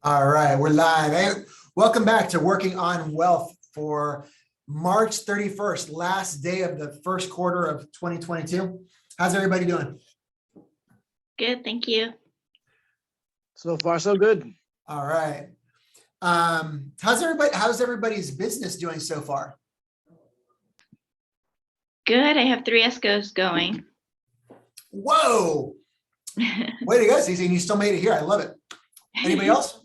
All right, we're live. Hey, welcome back to Working on Wealth for March 31st, last day of the first quarter of 2022. How's everybody doing? Good, thank you. So far, so good. All right. How's everybody's business doing so far? Good, I have 3 ESCOs going. Whoa! Way to go, Cece. And you still made it here. I love it. Anybody else?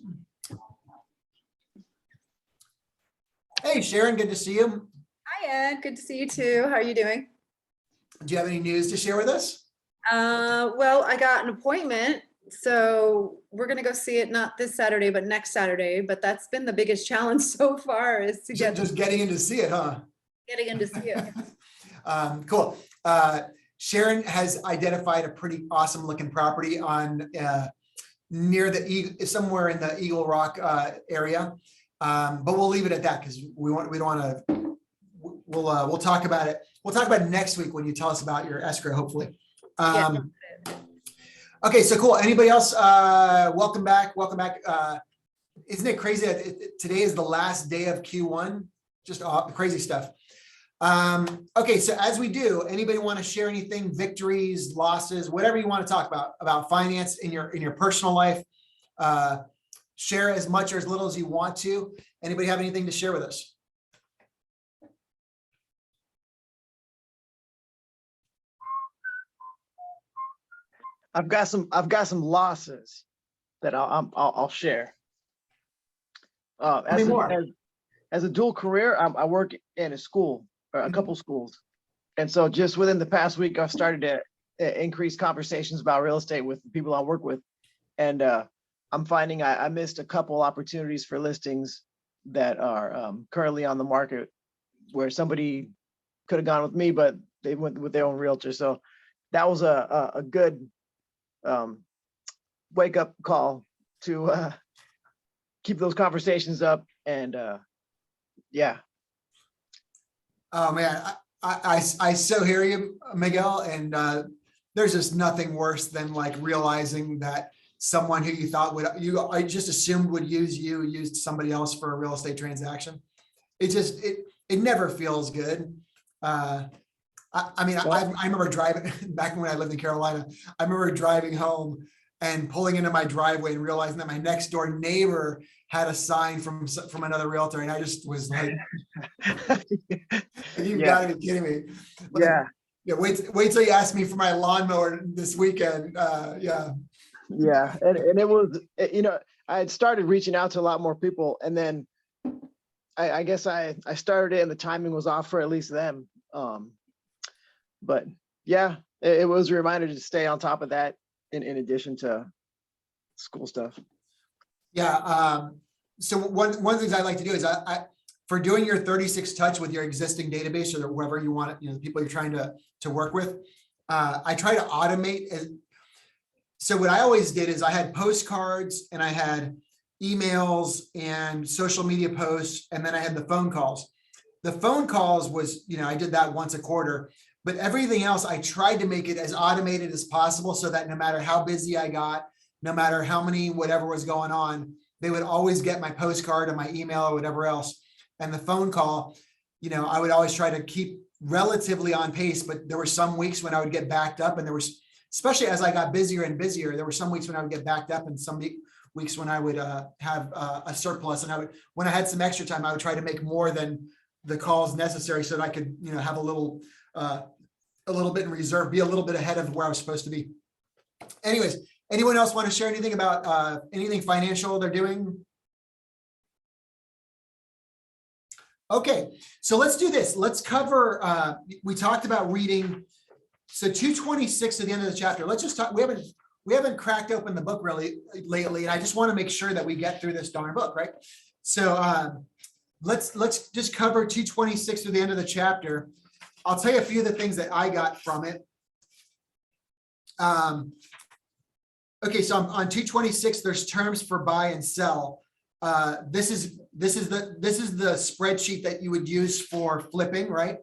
Hey, Sharon, good to see you. Hi, Ed. Good to see you too. How are you doing? Do you have any news to share with us? Well, I got an appointment, so we're gonna go see it not this Saturday, but next Saturday. But that's been the biggest challenge so far is to get Just getting in to see it, huh? getting in to see it. Cool. Sharon has identified a pretty awesome looking property on near the somewhere in the Eagle Rock area. But we'll leave it at that because we don't want to. We'll talk about it. We'll talk about it next week when you tell us about your escrow, hopefully. Okay, so cool. Anybody else? Welcome back. Welcome back. Isn't it crazy that today is the last day of Q1? Just crazy stuff. Okay, so as we do, anybody want to share anything, victories, losses, whatever you want to talk about finance in your personal life? Share as much or as little as you want to. Anybody have anything to share with us? I've got some losses that I'll share. As a dual career, I work in a school or a couple schools, and so just within the past week, I've started to increase conversations about real estate with the people I work with, and I'm finding I missed a couple opportunities for listings that are currently on the market where somebody could have gone with me, but they went with their own realtor. So that was a good wake up call to keep those conversations up. And yeah. Oh man, I so hear you, Miguel. And there's just nothing worse than like realizing that someone who you thought I just assumed would used somebody else for a real estate transaction. It never feels good. I remember driving back when I lived in Carolina. I remember driving home and pulling into my driveway and realizing that my next door neighbor had a sign from another realtor, and I just was like, "You gotta be kidding me!" Like, yeah. Wait till you ask me for my lawnmower this weekend. Yeah, and it was, I had started reaching out to a lot more people, and then I guess I started it and the timing was off for at least them. But yeah, it was a reminder to stay on top of that in addition to school stuff. Yeah. So one of the things I like to do is I for doing your 36 touch with your existing database or whoever you want, the people you're trying to work with, I try to automate. So what I always did is I had postcards and I had emails and social media posts, and then I had the phone calls. The phone calls was, I did that once a quarter, but everything else, I tried to make it as automated as possible so that no matter how busy I got, no matter how many, whatever was going on, they would always get my postcard and my email or whatever else. And the phone call, I would always try to keep relatively on pace, but there were some weeks when I would get backed up, and there was, especially as I got busier and busier, there were some weeks when I would get backed up and some weeks when I would have a surplus, and when I had some extra time, I would try to make more than the calls necessary so that I could, have a little bit in reserve, be a little bit ahead of where I was supposed to be. Anyways, anyone else want to share anything about anything financial they're doing? Okay, so let's do this. Let's cover, we talked about reading. So 226 at the end of the chapter. Let's just talk. We haven't cracked open the book really lately, and I just want to make sure that we get through this darn book, right? So let's just cover 226 to the end of the chapter. I'll tell you a few of the things that I got from it. Okay, so on 226, there's terms for buy and sell. This is the spreadsheet that you would use for flipping, right?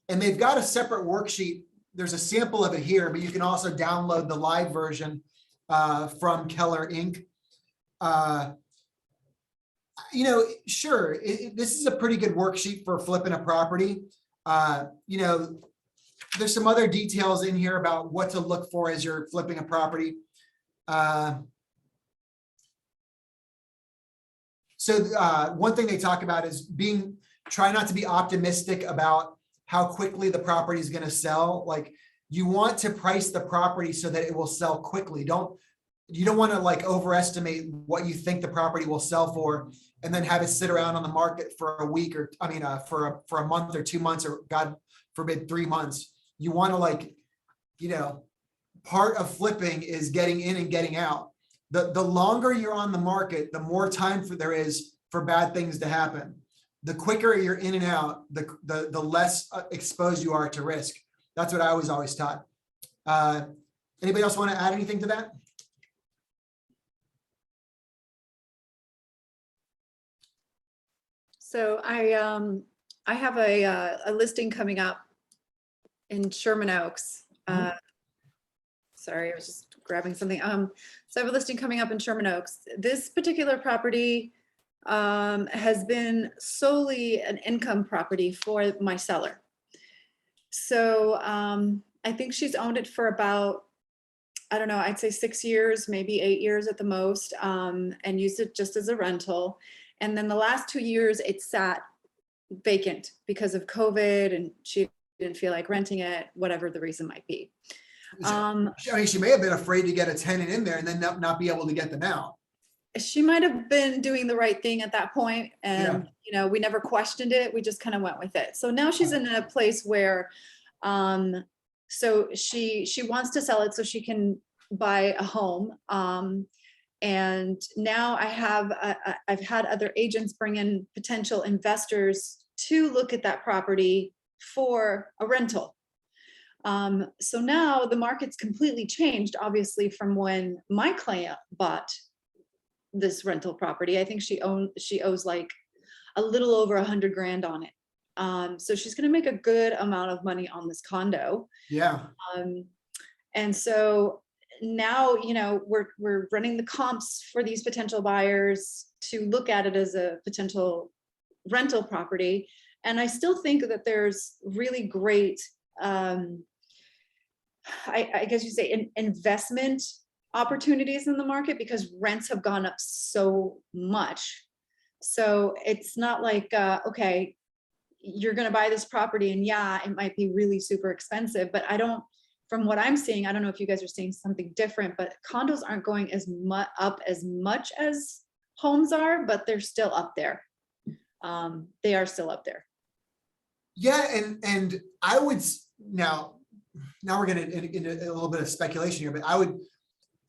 And they've got a separate worksheet. There's a sample of it here, but you can also download the live version from Keller Inc. You know, sure, this is a pretty good worksheet for flipping a property. You know, there's some other details in here about what to look for as you're flipping a property. One thing they talk about is try not to be optimistic about how quickly the property is going to sell. Like, you want to price the property so that it will sell quickly. You don't want to like overestimate what you think the property will sell for and then have it sit around on the market for a week or, for a month or 2 months, or God forbid, 3 months. You want to, like, you know, part of flipping is getting in and getting out. The longer you're on the market, the more time there is for bad things to happen. The quicker you're in and out, the less exposed you are to risk. That's what I was always taught. Anybody else want to add anything to that? So I have a listing coming up in Sherman Oaks. Sorry, I was just grabbing something. So I have a listing coming up in Sherman Oaks. This particular property has been solely an income property for my seller. So I think she's owned it for about, I don't know, I'd say 6 years, maybe 8 years at the most, and used it just as a rental. And then the last 2 years it sat vacant because of COVID, and she didn't feel like renting it, whatever the reason might be. I mean, she may have been afraid to get a tenant in there and then not be able to get them out. She might have been doing the right thing at that point, and Yeah. you know, we never questioned it. We just kind of went with it. So now she's in a place where, so she wants to sell it so she can buy a home. And now I've had other agents bring in potential investors to look at that property for a rental. So now the market's completely changed, obviously, from when my client bought this rental property. I think she owes like a little over 100 grand on it. So she's going to make a good amount of money on this condo. Yeah. And so now, you know, we're running the comps for these potential buyers to look at it as a potential rental property. And I still think that there's really great, I guess you say, investment opportunities in the market, because rents have gone up so much. So it's not like, okay, you're going to buy this property and yeah, it might be really super expensive, but from what I'm seeing, I don't know if you guys are seeing something different, but condos aren't going up as much as homes are, but they're still up there. They are still up there. Yeah, and I would now we're going to into a little bit of speculation here, but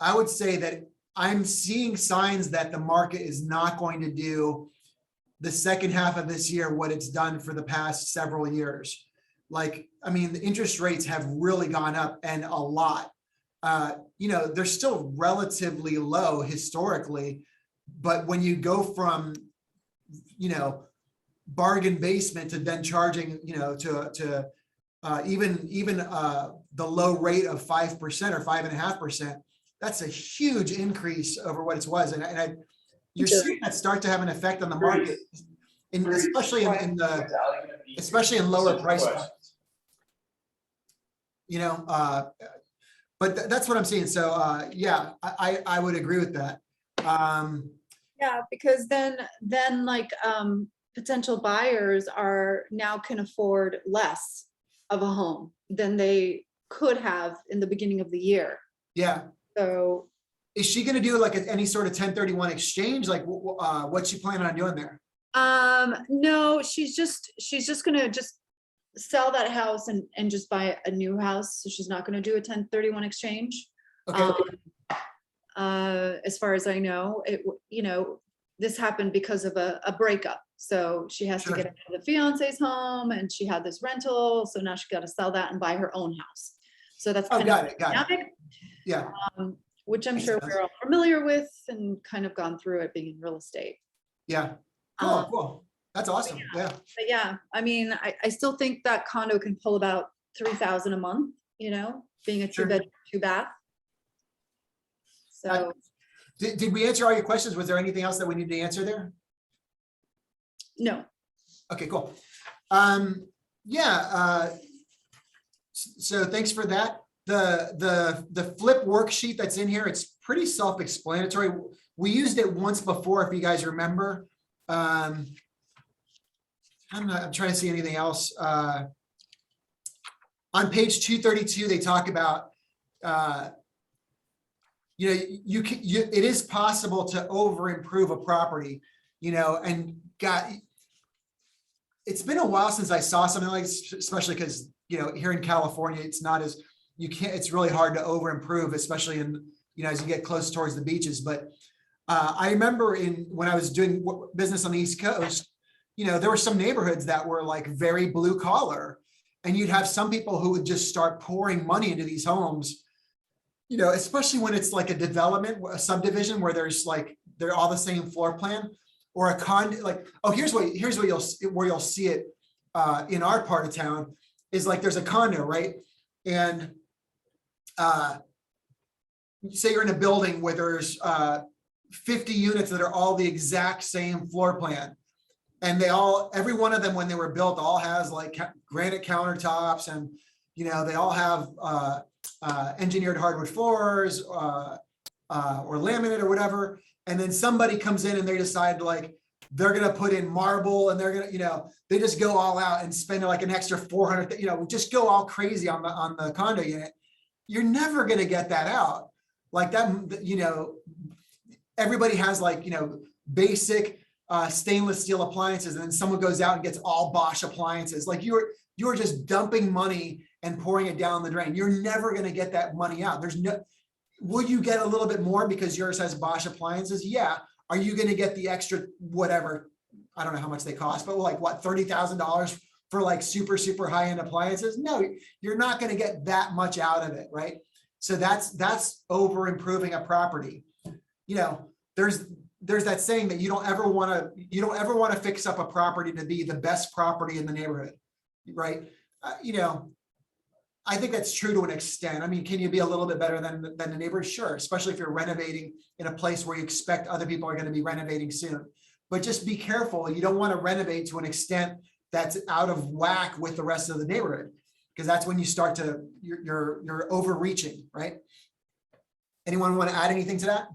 I would say that I'm seeing signs that the market is not going to do the second half of this year what it's done for the past several years. Like, I mean, the interest rates have really gone up, and a lot. You know, they're still relatively low historically, but when you go from, you know, bargain basement to then charging, you know, to even the low rate of 5% or 5.5%, that's a huge increase over what it was. And you're seeing that start to have an effect on the market, especially in lower price points. You know, but that's what I'm seeing. So yeah, I would agree with that. Yeah, because then like potential buyers are now can afford less of a home than they could have in the beginning of the year. Yeah. So is she going to do like any sort of 1031 exchange? Like what's she planning on doing there? No, she's just going to just sell that house and just buy a new house. So she's not going to do a 1031 exchange. Okay. As far as I know, you know, this happened because of a breakup. So she has to get out of the fiance's home, and she had this rental. So now she got to sell that and buy her own house. So that's kind of dynamic. Yeah. Which I'm sure we're all familiar with and kind of gone through it being in real estate. Yeah. Cool. That's awesome. Yeah. But yeah, I mean, I still think that condo can pull about $3,000 a month, you know, being a 2-bedroom, 2-bath. So did we answer all your questions? Was there anything else that we need to answer there? No, Okay, cool. Yeah, so thanks for that. The flip worksheet that's in here, it's pretty self-explanatory. We used it once before, if you guys remember. I'm trying to see anything else. On page 232, they talk about, it is possible to over improve a property, and it's been a while since I saw something like this, especially because, here in California, it's not as, it's really hard to over improve, especially in, as you get close towards the beaches. But I remember when I was doing business on the East Coast, there were some neighborhoods that were like very blue collar, and you'd have some people who would just start pouring money into these homes, especially when it's like a development, a subdivision where they're all the same floor plan, or a condo. Like, oh, here's where you'll see it in our part of town is like there's a condo, right? And say you're in a building where there's 50 units that are all the exact same floor plan. And every one of them, when they were built, all has like granite countertops, and, they all have engineered hardwood floors or laminate or whatever. And then somebody comes in and they decide like, they're going to put in marble, and they're going to, they just go all out and spend like an extra 400, just go all crazy on the condo unit. You're never going to get that out like that. Everybody has like, basic stainless steel appliances, and then someone goes out and gets all Bosch appliances. Like you're just dumping money and pouring it down the drain. You're never going to get that money out. Will you get a little bit more because yours has Bosch appliances? Yeah. Are you going to get the extra, whatever? I don't know how much they cost, but like what, $30,000 for like super, super high-end appliances? No, you're not going to get that much out of it, right? So that's over improving a property. There's that saying that you don't ever want to fix up a property to be the best property in the neighborhood, right? I think that's true to an extent. I mean, can you be a little bit better than the neighbor? Sure, especially if you're renovating in a place where you expect other people are going to be renovating soon. But just be careful. You don't want to renovate to an extent that's out of whack with the rest of the neighborhood, because that's when you start to, you're overreaching, right? Anyone want to add anything to that?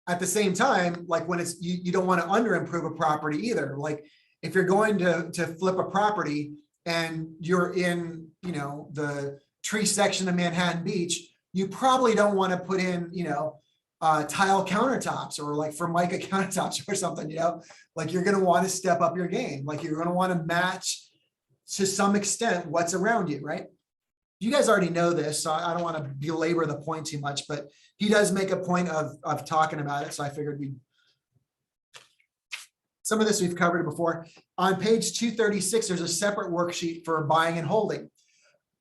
At the same time, like when it's, you don't want to under improve a property either. Like if you're going to flip a property and you're in, the tree section of Manhattan Beach, you probably don't want to put in, tile countertops or like Formica countertops or something, like you're going to want to step up your game. Like you're going to want to match to some extent what's around you, right? You guys already know this, so I don't want to belabor the point too much, but he does make a point of talking about it. So I figured some of this we've covered before. On page 236, there's a separate worksheet for buying and holding.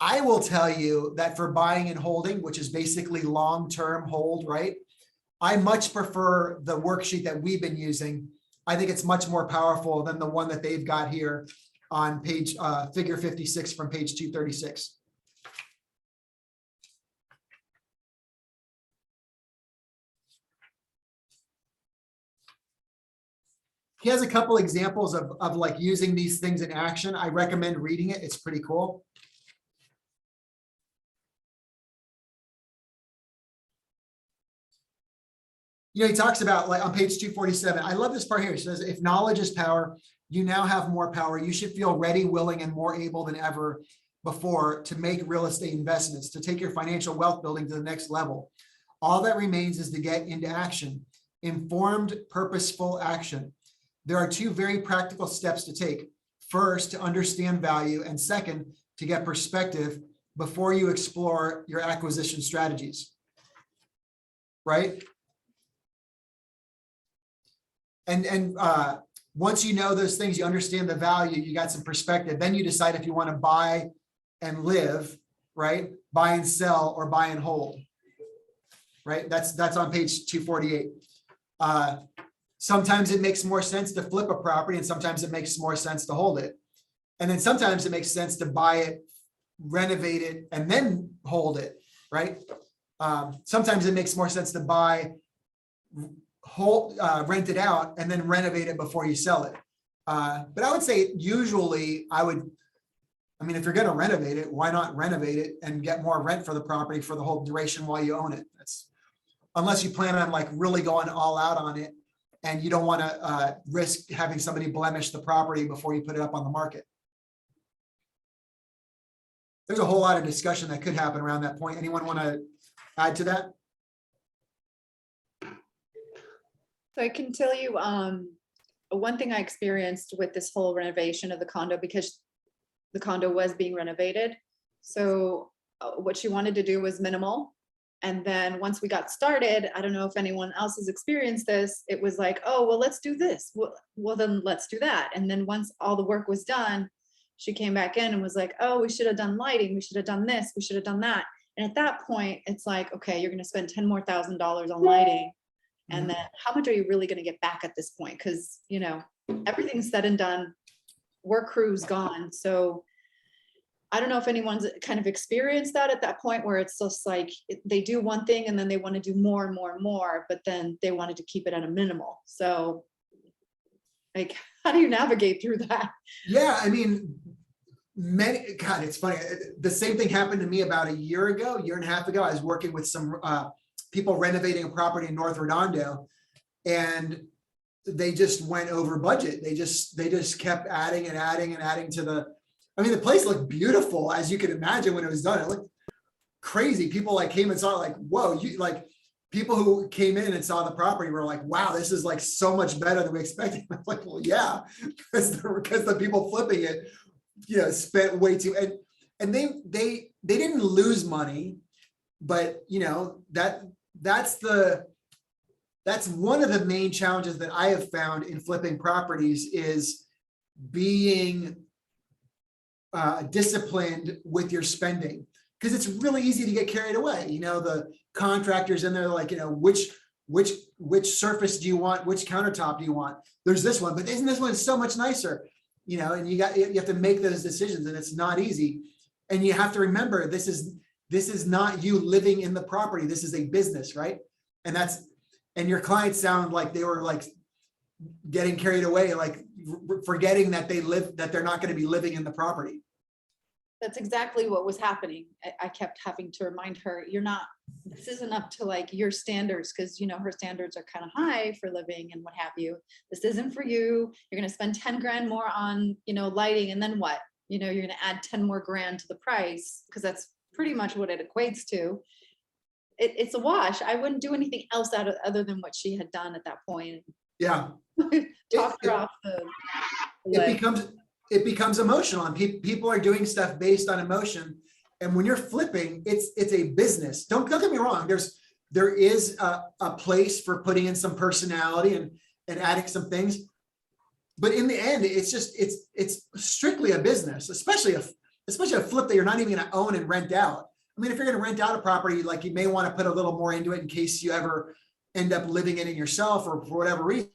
I will tell you that for buying and holding, which is basically long-term hold, right? I much prefer the worksheet that we've been using. I think it's much more powerful than the one that they've got here on page figure 56 from page 236. He has a couple examples of like using these things in action. I recommend reading it. It's pretty cool. He talks about like on page 247. I love this part here. It says, if knowledge is power, you now have more power. You should feel ready, willing, and more able than ever before to make real estate investments, to take your financial wealth building to the next level. All that remains is to get into action, informed, purposeful action. There are two very practical steps to take. First, to understand value, and second, to get perspective before you explore your acquisition strategies. Right? And once you know those things, you understand the value, you got some perspective, then you decide if you want to buy and live, right? Buy and sell or buy and hold, right? That's on page 248. Sometimes it makes more sense to flip a property, and sometimes it makes more sense to hold it. And then sometimes it makes sense to buy it, renovate it, and then hold it, right? Sometimes it makes more sense to buy, rent it out and then renovate it before you sell it. But I would say usually if you're gonna renovate it, why not renovate it and get more rent for the property for the whole duration while you own it? Unless you plan on like really going all out on it and you don't want to risk having somebody blemish the property before you put it up on the market. There's a whole lot of discussion that could happen around that point. Anyone want to add to that? So I can tell you, one thing I experienced with this whole renovation of the condo, because the condo was being renovated. So what she wanted to do was minimal. And then once we got started, I don't know if anyone else has experienced this, it was like, oh, well, let's do this. Well, then let's do that. And then once all the work was done, she came back in and was like, oh, we should have done lighting. We should have done this. We should have done that. And at that point, it's like, okay, you're going to spend $10,000 more on lighting. And then how much are you really going to get back at this point? Because, everything's said and done, work crew's gone. So I don't know if anyone's kind of experienced that at that point where it's just like they do one thing and then they want to do more and more and more, but then they wanted to keep it at a minimal. So like, how do you navigate through that? Yeah, God, it's funny. The same thing happened to me about a year and a half ago. I was working with some people renovating a property in North Redondo, and they just went over budget. They just kept adding and adding and adding to the place looked beautiful, as you can imagine when it was done. It looked crazy. People like came and saw it like, whoa, people who came in and saw the property were like, wow, this is like so much better than we expected. I'm like, well, yeah, because the people flipping it, spent way too, and they didn't lose money, but that's one of the main challenges that I have found in flipping properties is being disciplined with your spending, because it's really easy to get carried away. The contractors in there, like, which surface do you want? Which countertop do you want? There's this one, but isn't this one so much nicer? And you have to make those decisions, and it's not easy. And you have to remember, this is not you living in the property. This is a business, right? And your clients sound like they were like getting carried away, like forgetting that they're not going to be living in the property. That's exactly what was happening. I kept having to remind her, this isn't up to like your standards, because her standards are kind of high for living and what have you. This isn't for you. You're going to spend 10 grand more on, lighting, and then what? You're going to add 10 more grand to the price, because that's pretty much what it equates to. It's a wash. I wouldn't do anything else other than what she had done at that point. Yeah. Talk her off the ledge. It becomes emotional, and people are doing stuff based on emotion. And when you're flipping, it's a business. Don't get me wrong. There is a place for putting in some personality and adding some things, but in the end, it's strictly a business, especially a flip that you're not even going to own and rent out. If you're going to rent out a property, like, you may want to put a little more into it in case you ever end up living in it yourself or for whatever reason.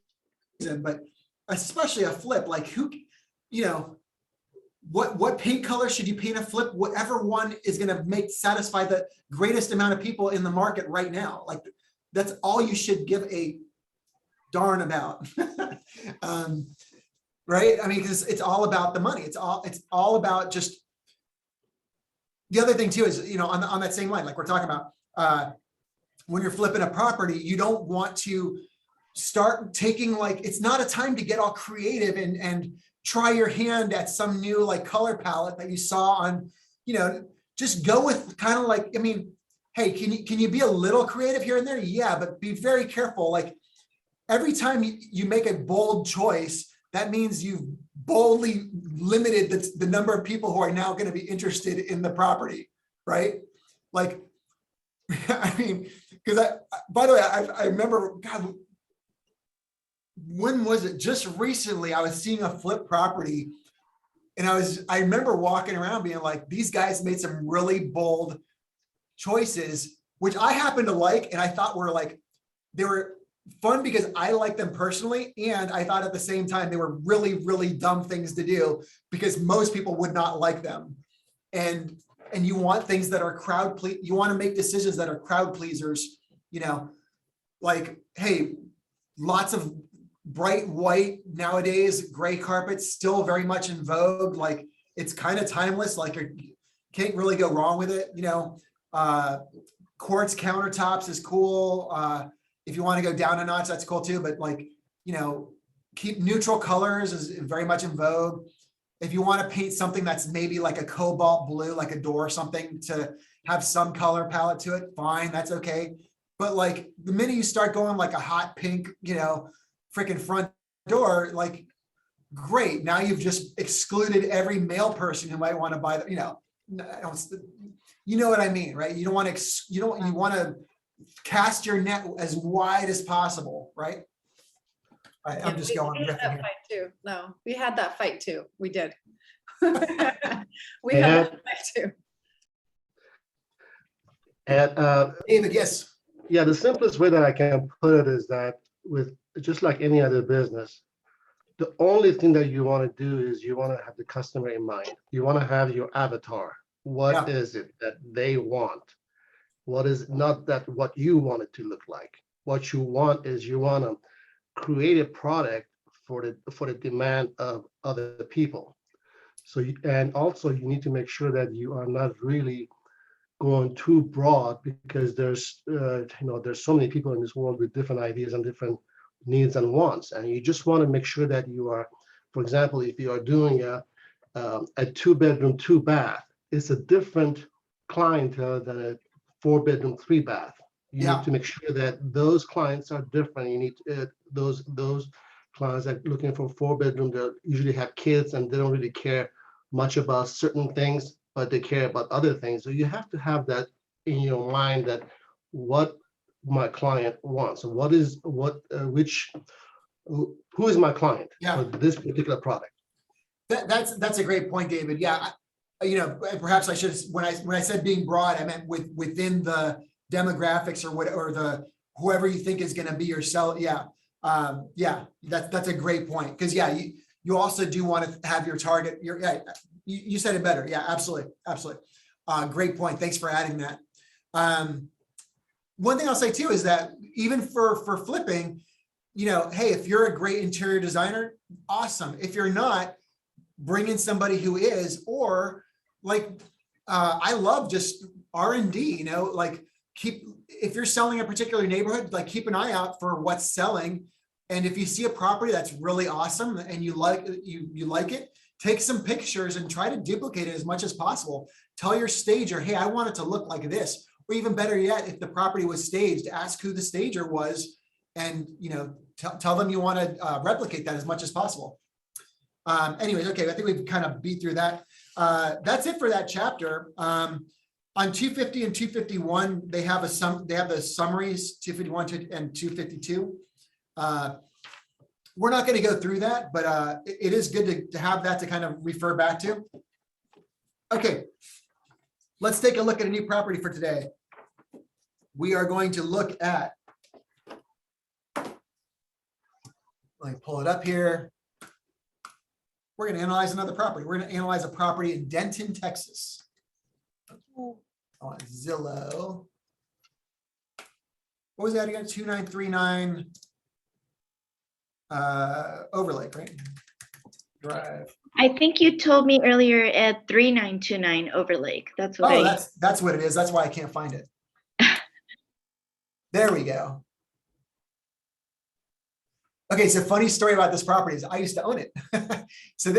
But especially a flip, like, what paint color should you paint a flip? Whatever one is going to satisfy the greatest amount of people in the market right now. Like, that's all you should give a darn about. Right? Because it's all about the money. It's all about just. The other thing too is, on that same line, like we're talking about, when you're flipping a property, you don't want to start taking, like, it's not a time to get all creative and try your hand at some new like color palette that you saw on, just go with kind of like, hey, can you be a little creative here and there? Yeah, but be very careful. Like, every time you make a bold choice, that means you've boldly limited the number of people who are now going to be interested in the property, right? Like, because by the way, I remember, God, when was it? Just recently, I was seeing a flip property, and I remember walking around being like, these guys made some really bold choices, which I happen to like, and I thought they were fun because I like them personally, and I thought at the same time they were really, really dumb things to do because most people would not like them. And you want things that are you want to make decisions that are crowd pleasers, like, hey, lots of bright white nowadays, gray carpets still very much in vogue. Like it's kind of timeless, like you can't really go wrong with it. Quartz countertops is cool. If you want to go down a notch, that's cool too. But like, keep neutral colors is very much in vogue. If you want to paint something that's maybe like a cobalt blue, like a door or something to have some color palette to it, fine, that's okay. But like the minute you start going like a hot pink, freaking front door, like great. Now you've just excluded every male person who might want to buy you know what I mean, right? You want to cast your net as wide as possible, right? All right, I'm just going. We had riffing that here. fight too. No, we had that fight too. We did. We Yeah. had that fight too. And David, yes. yeah, the simplest way that I can put it is that with just like any other business, the only thing that you want to do is you want to have the customer in mind. You want to have your avatar. What Yeah. is it that they want? What is not that what you want it to look like? What you want is you want to create a product for the demand of other people. So and also you need to make sure that you are not really going too broad, because there's there's so many people in this world with different ideas and different needs and wants, and you just want to make sure that you are, for example, if you are doing a 2-bedroom 2-bath, it's a different clientele than a 4-bedroom 3-bath. You Yeah. need to make sure that those clients are different. You need those clients that are looking for 4-bedroom, they usually have kids and they don't really care much about certain things, but they care about other things. So you have to have that in your mind, that what my client wants. So who is my client Yeah. for this particular product? That's a great point, David. Yeah, perhaps I should, when I said being broad, I meant within the demographics or the whoever you think is going to be your sell. Yeah, that's a great point, because you also do want to have your target. You said it better. Yeah, absolutely. Great point. Thanks for adding that. One thing I'll say too is that even for flipping, hey, if you're a great interior designer, awesome. If you're not, bring in somebody who is, or like, I love just R&D, like if you're selling a particular neighborhood, like keep an eye out for what's selling. And if you see a property that's really awesome and you like it, take some pictures and try to duplicate it as much as possible. Tell your stager, hey, I want it to look like this. Or even better yet, if the property was staged, ask who the stager was, and tell them you want to replicate that as much as possible. Anyways, okay, I think we've kind of beat through that. That's it for that chapter. On 250 and 251, they have the summaries, 251 and 252. We're not going to go through that, but it is good to have that to kind of refer back to. Okay, let's take a look at a new property for today. We are going to look at, let me pull it up here. We're going to analyze another property. We're going to analyze a property in Denton, Texas. On Zillow. What was that again? 2939 Overlake, right? Drive. I think you told me earlier at 3929 Overlake. That's what That's what it is. That's why I can't find it. There we go. Okay, so funny story about this property is I used to own it. So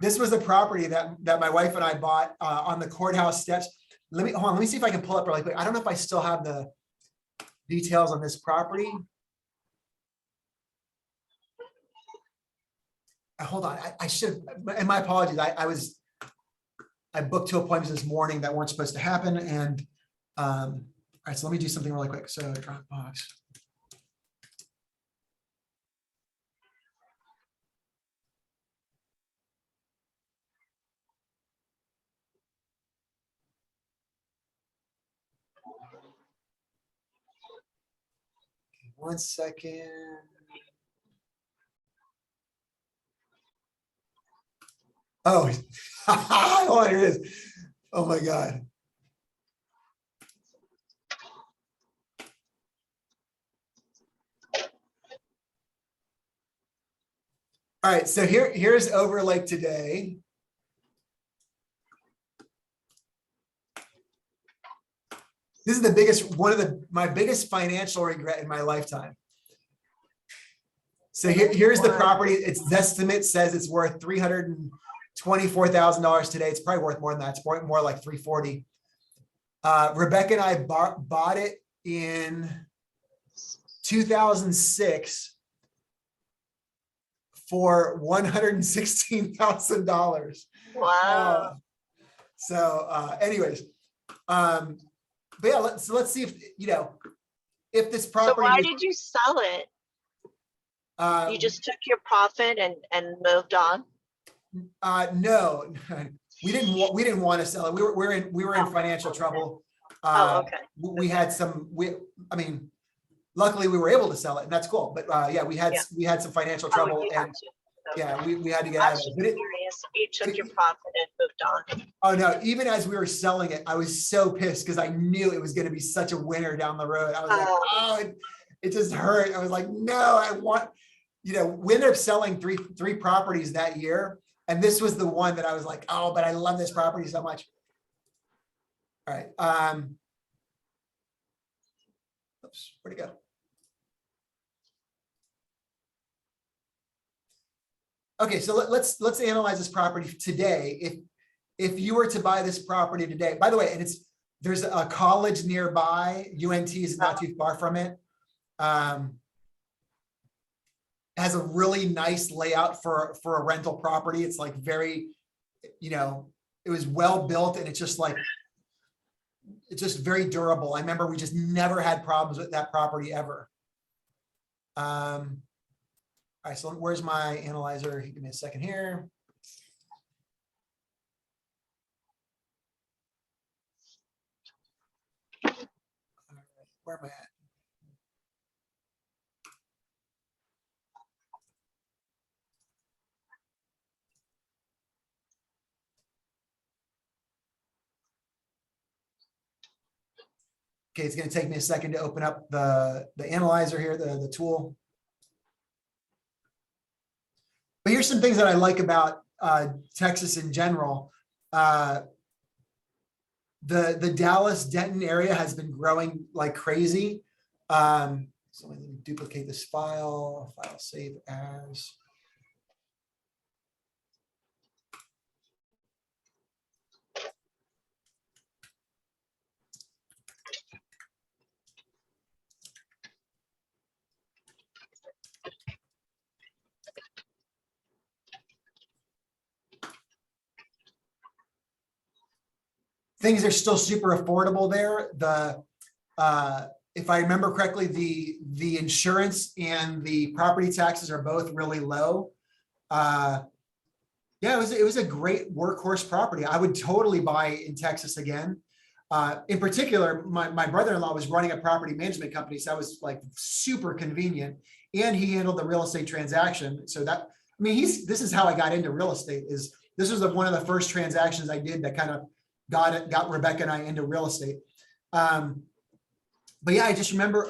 this was a property that my wife and I bought on the courthouse steps. Let me see if I can pull up really quick. I don't know if I still have the details on this property. Hold on, I should, and my apologies. I booked 2 appointments this morning that weren't supposed to happen. And all right, so let me do something really quick. So Dropbox. One second. Oh, oh, here it is. Oh my God. All right, so here's Overlake today. This is the biggest, my biggest financial regret in my lifetime. So here's the property. Its estimate says it's worth $324,000 today. It's probably worth more than that. It's more like 340. Rebecca and I bought it in 2006 for $116,000. Wow. Anyways, but yeah, let's see if, if this So property. why did you sell it? You just took your profit and moved on? No, we didn't want to sell it. We were in financial trouble. Oh, okay. We had luckily we were able to sell it, and that's cool. But yeah, we had some financial trouble, you had and to. yeah, we had to get I out was of just it. curious if you took your profit and moved on. Oh no, even as we were selling it, I was so pissed because I knew it was going to be such a winner down the road. I was like, oh, it just hurt. I was like, no, I want, we ended up selling three properties that year. And this was the one that I was like, oh, but I love this property so much. All right. Oops, where'd it go? Okay, so let's analyze this property today. If you were to buy this property today, by the way, and there's a college nearby, UNT is not too far from it. Has a really nice layout for a rental property. It's like very, it was well built, and it's just very durable. I remember we just never had problems with that property ever. All right, so where's my analyzer? Give me a second here. All right, where am I at? Okay, it's going to take me a second to open up the analyzer here, the tool. But here's some things that I like about Texas in general. The Dallas Denton area has been growing like crazy. So let me duplicate this file save as. Things are still super affordable there. If I remember correctly, the insurance and the property taxes are both really low. Yeah, it was a great workhorse property. I would totally buy in Texas again. In particular, my brother-in-law was running a property management company, so that was like super convenient, and he handled the real estate transaction. So this is how I got into real estate. This was one of the first transactions I did that kind of got Rebecca and I into real estate. But yeah, I just remember,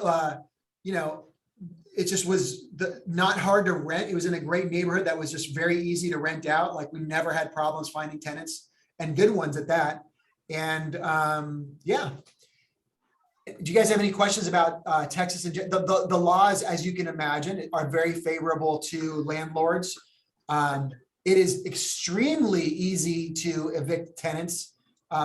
it just was not hard to rent. It was in a great neighborhood that was just very easy to rent out. Like we never had problems finding tenants, and good ones at that. And yeah. Do you guys have any questions about Texas? And the laws, as you can imagine, are very favorable to landlords. It is extremely easy to evict tenants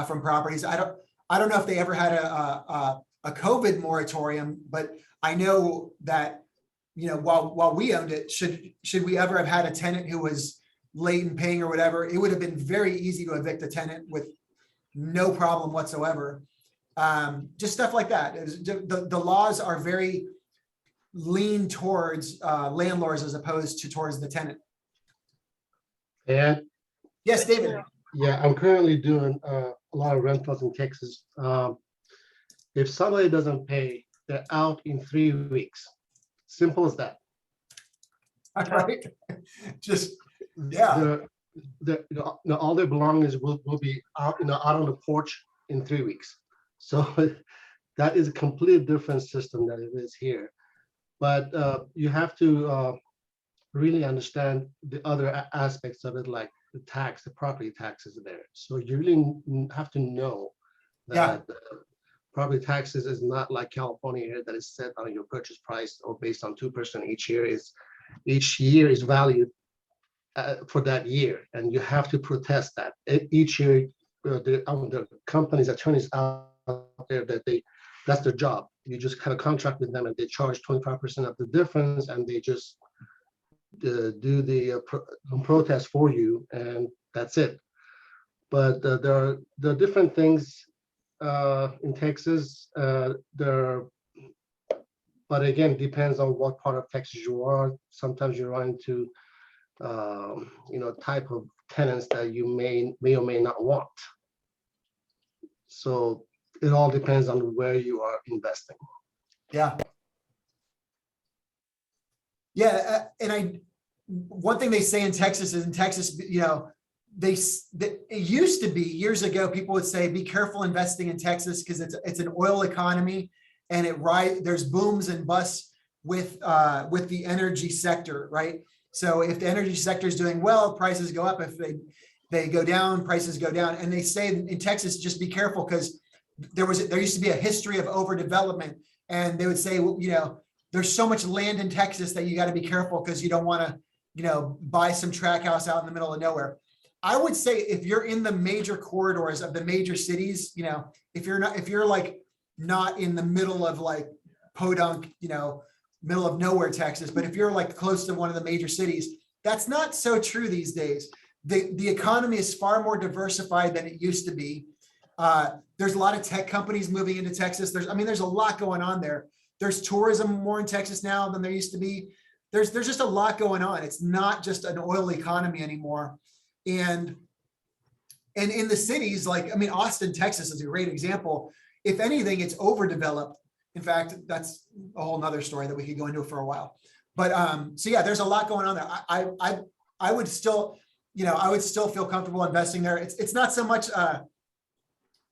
from properties. I don't know if they ever had a COVID moratorium, but I know that, while we owned it, should we ever have had a tenant who was late in paying or whatever, it would have been very easy to evict a tenant with no problem whatsoever. Just stuff like that. The laws are very lean towards landlords as opposed to towards the tenant. And Yes, David. yeah, I'm currently doing a lot of rentals in Texas. If somebody doesn't pay, they're out in 3 weeks. Simple as that. All right. Just, yeah. All their belongings will be out, out on the porch in 3 weeks. So that is a completely different system than it is here. But you have to really understand the other aspects of it, like the tax, the property taxes there. So you really have to know Yeah. that property taxes is not like California here that is set on your purchase price or based on 2% each year. Each year is valued for that year, and you have to protest that. Each year, the company's attorneys out there that's their job. You just kind of contract with them, and they charge 25% of the difference, and they just do the protest for you, and that's it. But there are different things in Texas. But again, depends on what part of Texas you are. Sometimes you run into type of tenants that you may or may not want. So it all depends on where you are investing. Yeah. Yeah, and one thing they say in Texas is, it used to be years ago, people would say, be careful investing in Texas because it's an oil economy, and there's booms and busts with the energy sector, right? So if the energy sector is doing well, prices go up. If they go down, prices go down. And they say in Texas, just be careful because there used to be a history of overdevelopment, and they would say, well, there's so much land in Texas that you got to be careful because you don't want to, buy some track house out in the middle of nowhere. I would say if you're in the major corridors of the major cities, if you're like not in the middle of like Podunk, middle of nowhere, Texas, but if you're like close to one of the major cities, that's not so true these days. The economy is far more diversified than it used to be. There's a lot of tech companies moving into Texas. There's a lot going on there. There's tourism more in Texas now than there used to be. There's just a lot going on. It's not just an oil economy anymore. And in the cities, Austin, Texas is a great example. If anything, it's overdeveloped. In fact, that's a whole nother story that we could go into for a while. But so yeah, there's a lot going on there. I would still, feel comfortable investing there. It's not so much,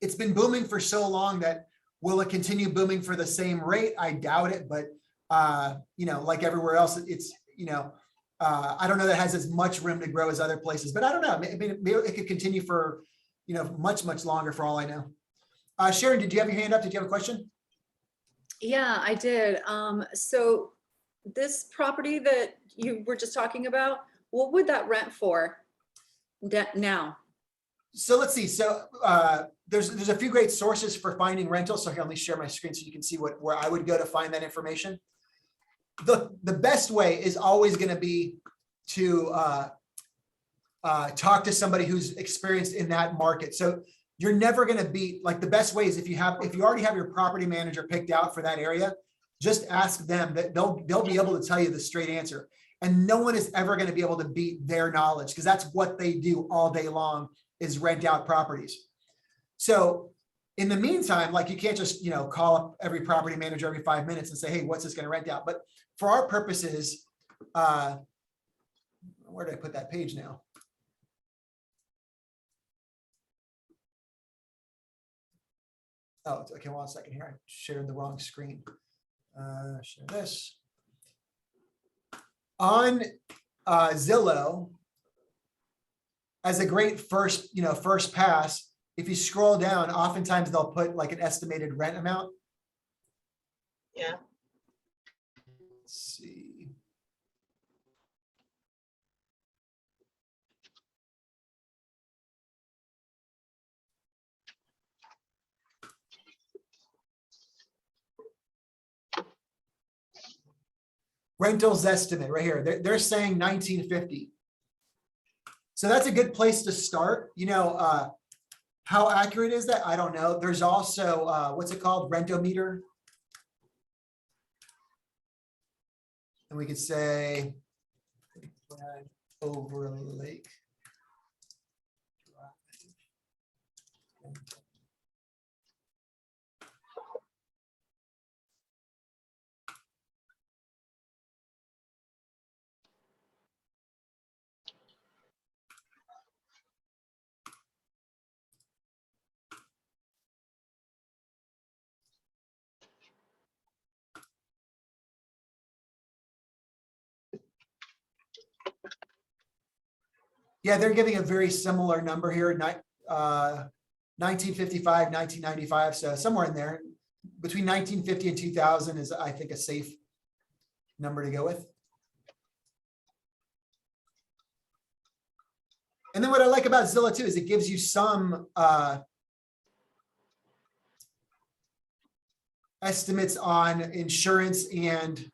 it's been booming for so long that will it continue booming for the same rate? I doubt it, but like everywhere else, it's, I don't know that it has as much room to grow as other places, but I don't know. Maybe it could continue for, much, much longer for all I know. Sharon, did you have your hand up? Did you have a question? Yeah, I did. So this property that you were just talking about, what would that rent for now? So let's see. So there's a few great sources for finding rentals. So here, let me share my screen so you can see where I would go to find that information. The best way is always going to be to talk to somebody who's experienced in that market. So you're never going to beat, the best way is if you already have your property manager picked out for that area, just ask them. That they'll be able to tell you the straight answer. And no one is ever going to be able to beat their knowledge, because that's what they do all day long, is rent out properties. So in the meantime, you can't just, call up every property manager every 5 minutes and say, hey, what's this going to rent out? But for our purposes, where did I put that page now? Oh, okay, one second here. I shared the wrong screen. Share this. On Zillow, as a great first pass, if you scroll down, oftentimes they'll put an estimated rent amount. Yeah. Let's see. Rentals estimate right here. They're saying 1950. So that's a good place to start. How accurate is that? I don't know. There's also, what's it called? Rentometer. And we could say over Lake. Yeah, they're giving a very similar number here, 1955, 1995, so somewhere in there. Between 1950 and 2000 is, I think, a safe number to go with. And then what I like about Zillow too is it gives you some estimates on insurance and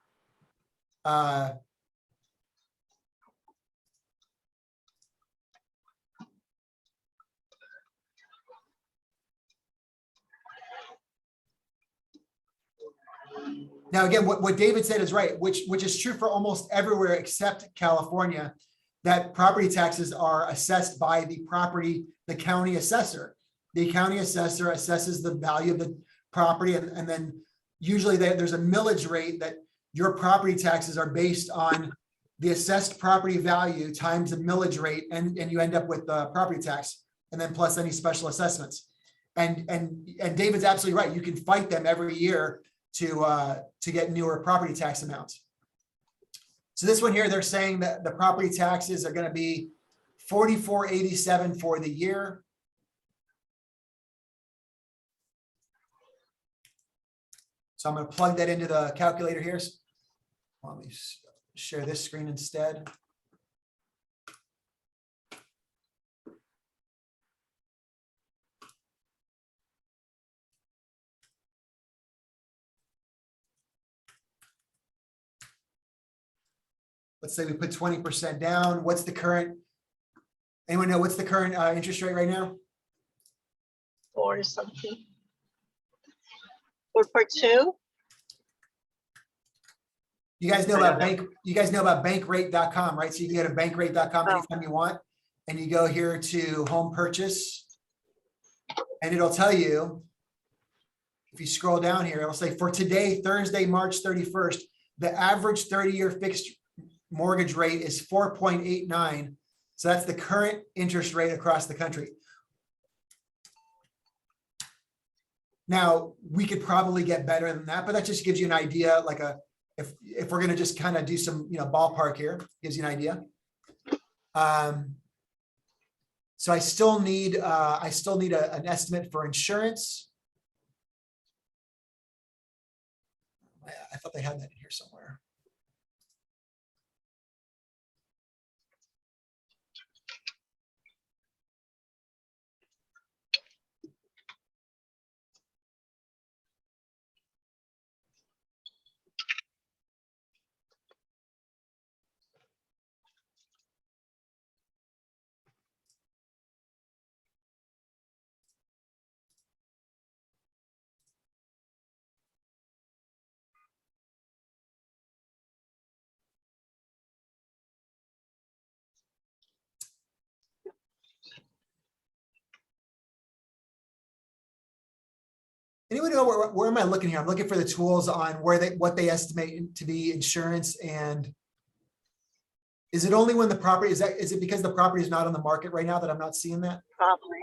now, again, what David said is right, which is true for almost everywhere except California, that property taxes are assessed by the county assessor. The county assessor assesses the value of the property, and then usually there's a millage rate that your property taxes are based on the assessed property value times the millage rate, and you end up with the property tax, and then plus any special assessments. And David's absolutely right. You can fight them every year to get newer property tax amounts. So this one here, they're saying that the property taxes are going to be $44.87 for the year. So I'm going to plug that into the calculator here. Let me share this screen instead. Let's say we put 20% down. What's the current? Anyone know what's the current interest rate right now? Or something. Or for two? You guys know about bankrate.com, right? So you can go to bankrate.com anytime you want, and you go here to home purchase, and it'll tell you, if you scroll down here, it'll say for today, Thursday, March 31st, the average 30-year fixed mortgage rate is 4.89. So that's the current interest rate across the country. Now, we could probably get better than that, but that just gives you an idea, like if we're going to just kind of do some, ballpark here, gives you an idea. So I still need an estimate for insurance. I thought they had that in here somewhere. Anyone know where am I looking here? I'm looking for the tools on what they estimate to be insurance, and is it only when the property is it because the property is not on the market right now that I'm not seeing that? Probably.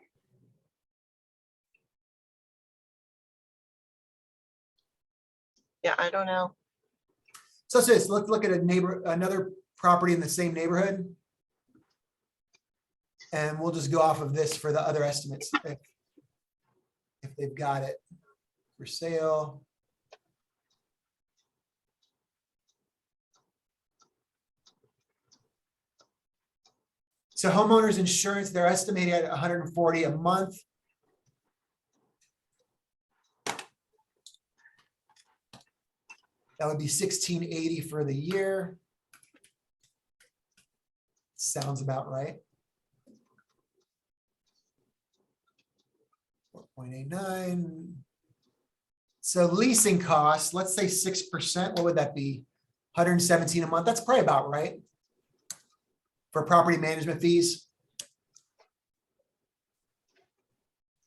Yeah, I don't know. So let's look at another property in the same neighborhood, and we'll just go off of this for the other estimates if they've got it for sale. So homeowners insurance, they're estimating at $140 a month. That would be $1,680 for the year. Sounds about right. 4.89. So leasing costs, let's say 6%. What would that be? $117 a month. That's probably about right for property management fees.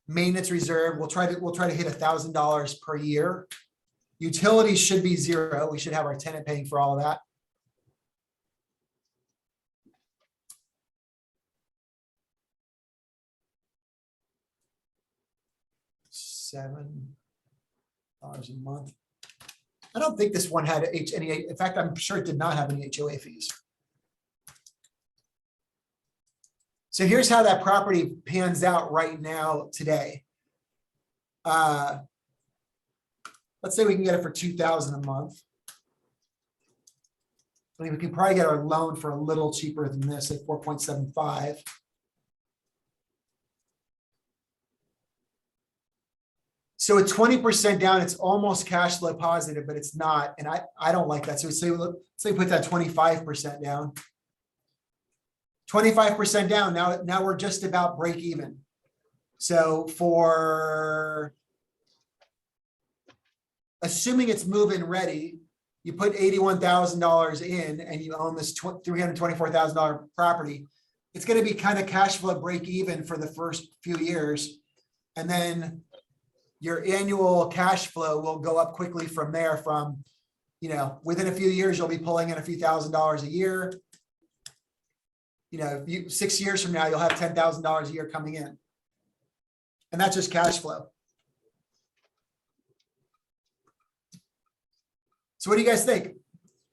Maintenance reserve, we'll try to hit $1,000 per year. Utilities should be zero. We should have our tenant paying for all of that. $7 a month. I don't think this one had any. In fact, I'm sure it did not have any HOA fees. So here's how that property pans out right now today. Let's say we can get it for $2,000 a month. I mean, we can probably get our loan for a little cheaper than this at 4.75. So at 20% down, it's almost cash flow positive, but it's not. And I don't like that. So say we put that 25% down. 25% down. Now we're just about break even. So for assuming it's move-in ready, you put $81,000 in and you own this $324,000 property, it's going to be kind of cash flow break even for the first few years. And then your annual cash flow will go up quickly from there. From, within a few years, you'll be pulling in a few $1,000s a year. 6 years from now, you'll have $10,000 a year coming in. And that's just cash flow. So what do you guys think?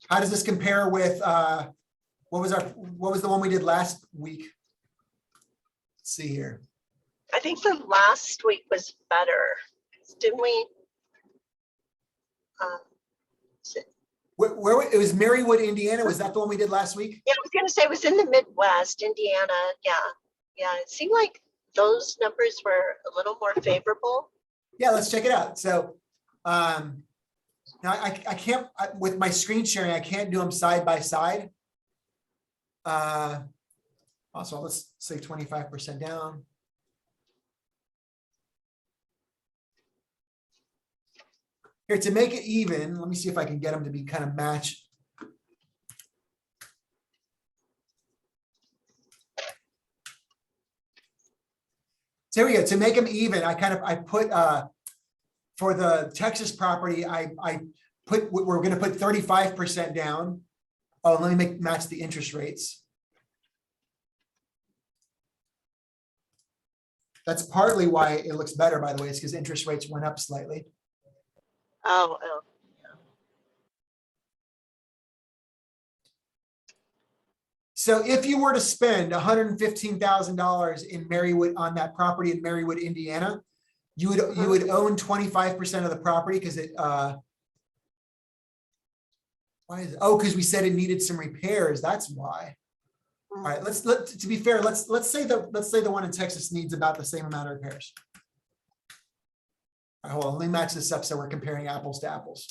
How does this compare with what was the one we did last week? Let's see here. I think the last week was better. Didn't we? Where it was Marywood, Indiana. Was that the one we did last week? Yeah, I was going to say it was in the Midwest, Indiana. Yeah. It seemed like those numbers were a little more favorable. Yeah, let's check it out. So now I can't, with my screen sharing, I can't do them side by side. Also, let's say 25% down. Here, to make it even, let me see if I can get them to be kind of match. So here we go. To make them even, I put for the Texas property, we're going to put 35% down. Oh, let me match the interest rates. That's partly why it looks better, by the way, is because interest rates went up slightly. Oh. So if you were to spend $115,000 in Marywood on that property in Marywood, Indiana, you would own 25% of the property because it. Why is it? Oh, because we said it needed some repairs. That's why. All right. To be fair, let's say the one in Texas needs about the same amount of repairs. All right, hold on. Let me match this up so we're comparing apples to apples.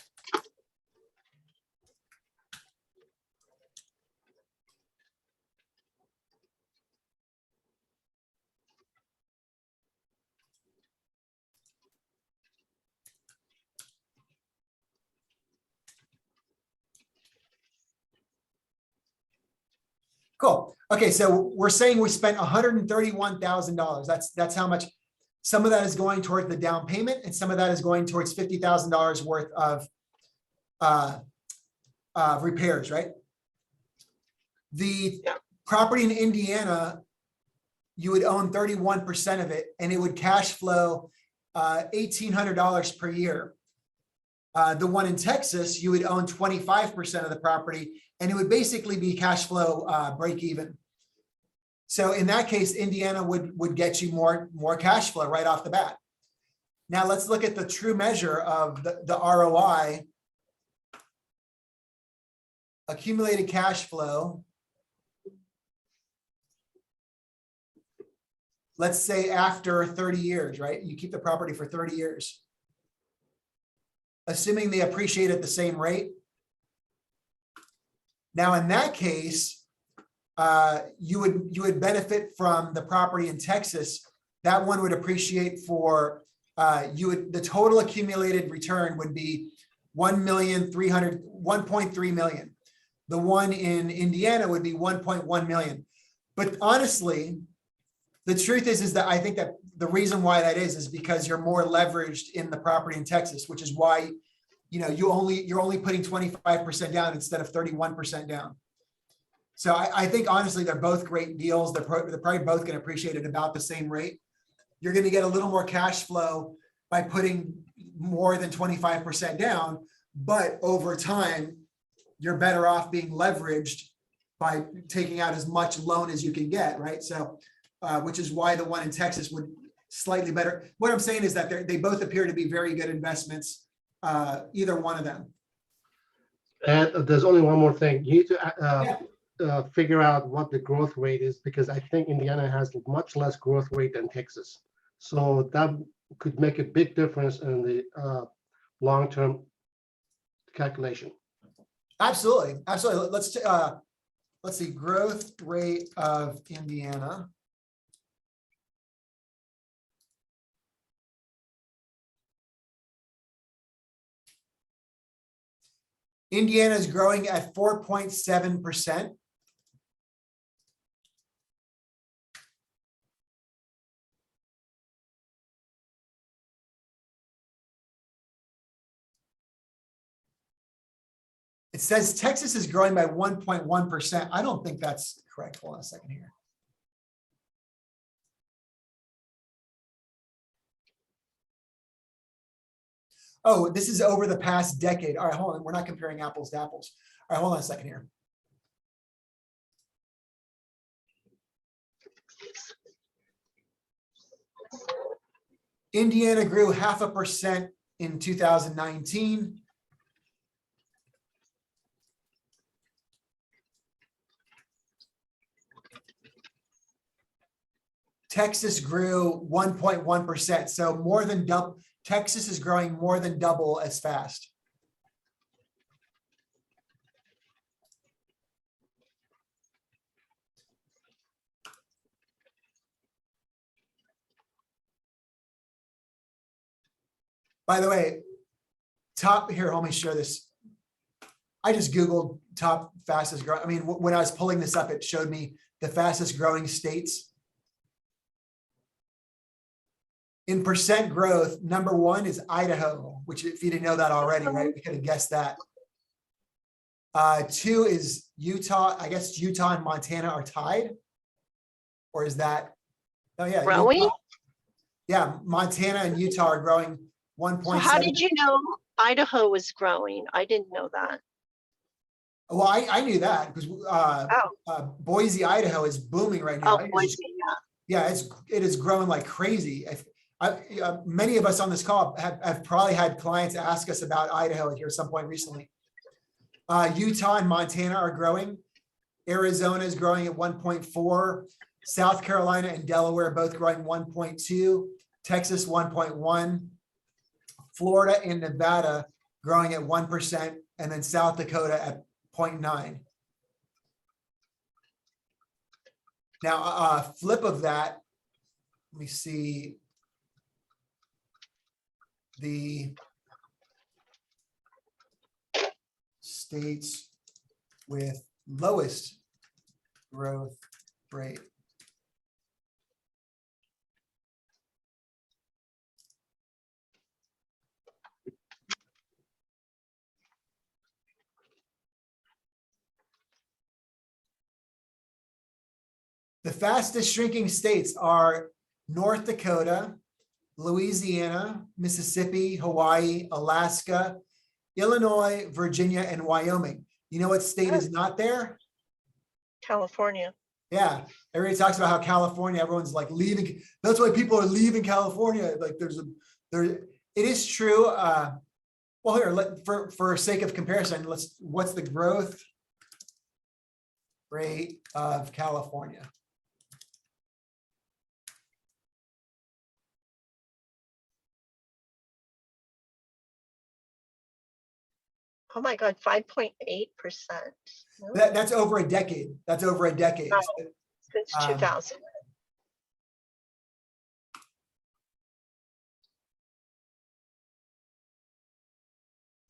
Cool. Okay, so we're saying we spent $131,000. That's how much. Some of that is going towards the down payment, and some of that is going towards $50,000 worth of repairs, right? The property in Indiana, you would own 31% of it, and it would cash flow $1,800 per year. The one in Texas, you would own 25% of the property, and it would basically be cash flow break even. So in that case, Indiana would get you more cash flow right off the bat. Now let's look at the true measure of the ROI. Accumulated cash flow. Let's say after 30 years, right? You keep the property for 30 years. Assuming they appreciate at the same rate. Now, in that case, you would benefit from the property in Texas. That one would appreciate for the total accumulated return would be 1.3 million. The one in Indiana would be 1.1 million. But honestly, the truth is that I think that the reason why that is because you're more leveraged in the property in Texas, which is why you're only putting 25% down instead of 31% down. So I think honestly they're both great deals. They're probably both going to appreciate at about the same rate. You're going to get a little more cash flow by putting more than 25% down, but over time you're better off being leveraged by taking out as much loan as you can get, right? So which is why the one in Texas would slightly better. What I'm saying is that they both appear to be very good investments, either one of them. And there's only one more thing. You need to Yeah. figure out what the growth rate is, because I think Indiana has much less growth rate than Texas. So that could make a big difference in the long-term calculation. Absolutely, absolutely. Let's see, growth rate of Indiana. Indiana is growing at 4.7%. It says Texas is growing by 1.1%. I don't think that's correct. Hold on a second here. Oh, this is over the past decade. All right, hold on. We're not comparing apples to apples. All right, hold on a second here. Indiana grew 0.5% in 2019. Texas grew 1.1%. So more than double. Texas is growing more than double as fast. By the way, top here, let me share this. I just Googled top fastest growing. I mean, when I was pulling this up, it showed me the fastest growing states. In percent growth, number one is Idaho, which if you didn't know that already, right? We could have guessed that. 2 is Utah. I guess Utah and Montana are tied. Or is that? Oh yeah. Growing? Utah, yeah, Montana and Utah are growing 1.7. So how did you know Idaho was growing? I didn't know that. Well, I knew that because Boise, Idaho is booming right now. Oh, Boise, yeah. Yeah, it is growing like crazy. Many of us on this call have probably had clients ask us about Idaho here at some point recently. Utah and Montana are growing. Arizona is growing at 1.4. South Carolina and Delaware both growing 1.2. Texas 1.1. Florida and Nevada growing at 1%, and then South Dakota at 0.9. Now, flip of that, let me see the states with lowest growth rate. The fastest shrinking states are North Dakota, Louisiana, Mississippi, Hawaii, Alaska, Illinois, Virginia, and Wyoming. You know what state is not there? California. Yeah, everybody talks about how California, everyone's like leaving. That's why people are leaving California. Like it is true. Well, here, for sake of comparison, what's the growth rate of California? Oh my God, 5.8%. That's over a decade. That's over a decade. Right. Since 2000.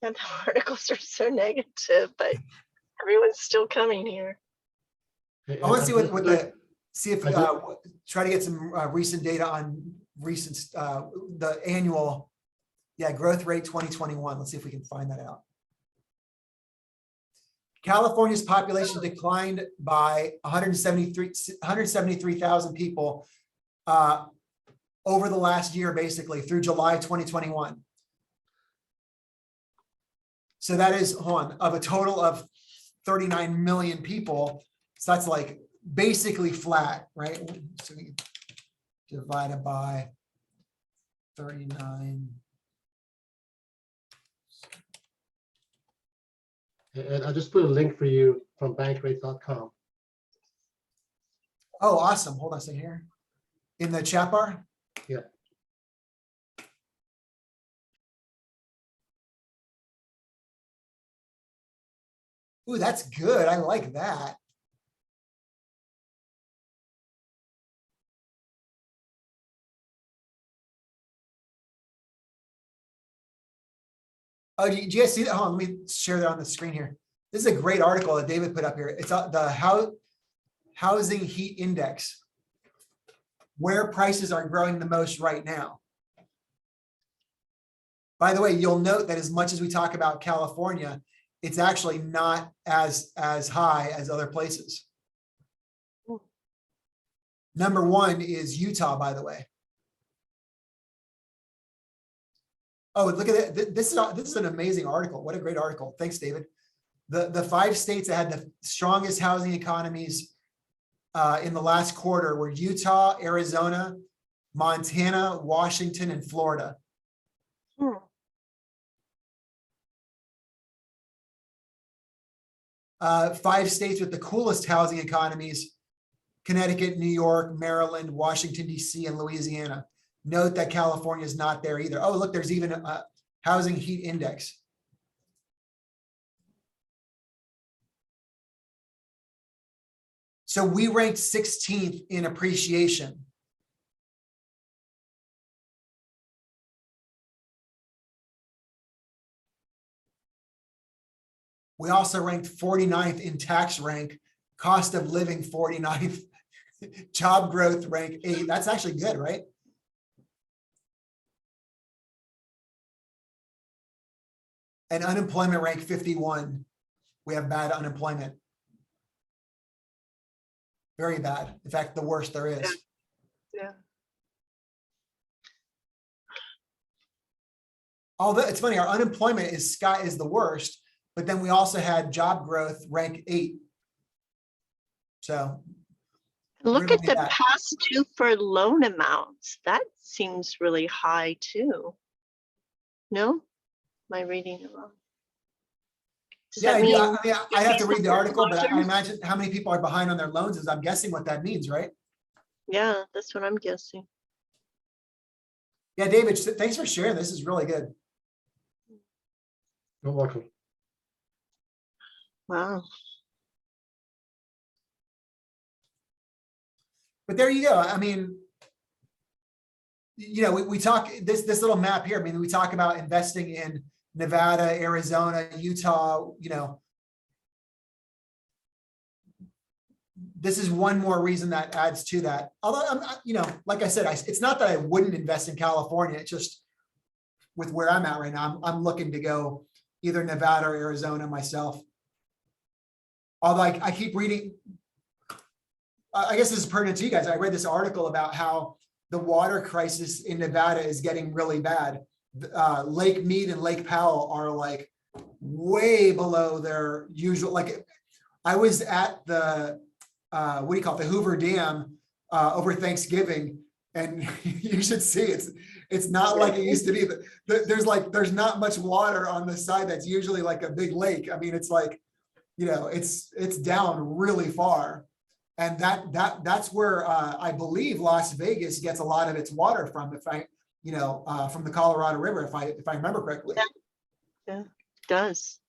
And the articles are so negative, but everyone's still coming here. I want to see try to get some recent data on recent the annual growth rate 2021. Let's see if we can find that out. California's population declined by 173,000 people over the last year, basically through July 2021. So that is of a total of 39 million people. So that's like basically flat, right? So we divide it by 39. And I just put a link for you from bankrate.com. Oh, awesome. Hold on a second here. In the chat bar? Yeah. Ooh, that's good. I like that. Oh, do you guys see that? Hold on, let me share that on the screen here. This is a great article that David put up here. It's the housing heat index, where prices are growing the most right now. By the way, you'll note that as much as we talk about California, it's actually not as high as other places. Number one is Utah, by the way. Oh, look at it. This is an amazing article. What a great article. Thanks, David. The 5 states that had the strongest housing economies in the last quarter were Utah, Arizona, Montana, Washington, and Florida. 5 states with the coolest housing economies: Connecticut, New York, Maryland, Washington, D.C., and Louisiana. Note that California is not there either. Oh, look, there's even a housing heat index. So we ranked 16th in appreciation. We also ranked 49th in tax rank, cost of living 49th, job growth rank 8. That's actually good, right? And unemployment rank 51. We have bad unemployment. Very bad. In fact, the worst there is. Yeah. Although it's funny, our unemployment is the worst, but then we also had job growth rank 8. So Look at the that. past due for loan amounts. That seems really high too. No? Am I reading it wrong? Does Yeah, that I do. mean I mean, I have to read the article, but I foreclosures? imagine how many people are behind on their loans is I'm guessing what that means, right? Yeah, that's what I'm guessing. Yeah, David, thanks for sharing. This is really good. You're welcome. Wow. But there you go. I mean, you know, we talk this little map here. I mean, we talk about investing in Nevada, Arizona, Utah, you know. This is one more reason that adds to that. Although, you know, like I said, it's not that I wouldn't invest in California. It's just with where I'm at right now, I'm looking to go either Nevada or Arizona myself. Although I keep reading, I guess this is pertinent to you guys. I read this article about how the water crisis in Nevada is getting really bad. Lake Mead and Lake Powell are like way below their usual. Like I was at the, what do you call it? The Hoover Dam over Thanksgiving, and you should see it's not like it used to be. There's not much water on the side that's usually like a big lake. I mean, it's like, you know, it's down really far. And that's where I believe Las Vegas gets a lot of its water from, from the Colorado River, if I remember correctly. Yeah, it does.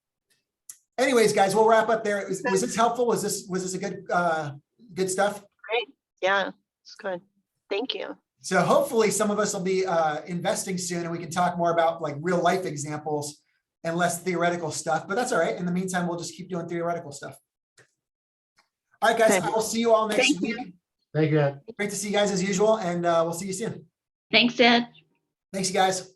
Anyways, guys, we'll wrap up there. Was this helpful? Was this a good stuff? Great. Yeah, it's good. Thank you. So hopefully some of us will be investing soon, and we can talk more about like real life examples and less theoretical stuff. But that's all right. In the meantime, we'll just keep doing theoretical stuff. All right, guys, Okay. I will see you all next week. Thank you, Ed. Great to see you guys as usual, and we'll see you soon. Thanks, Ed. Thanks, you guys.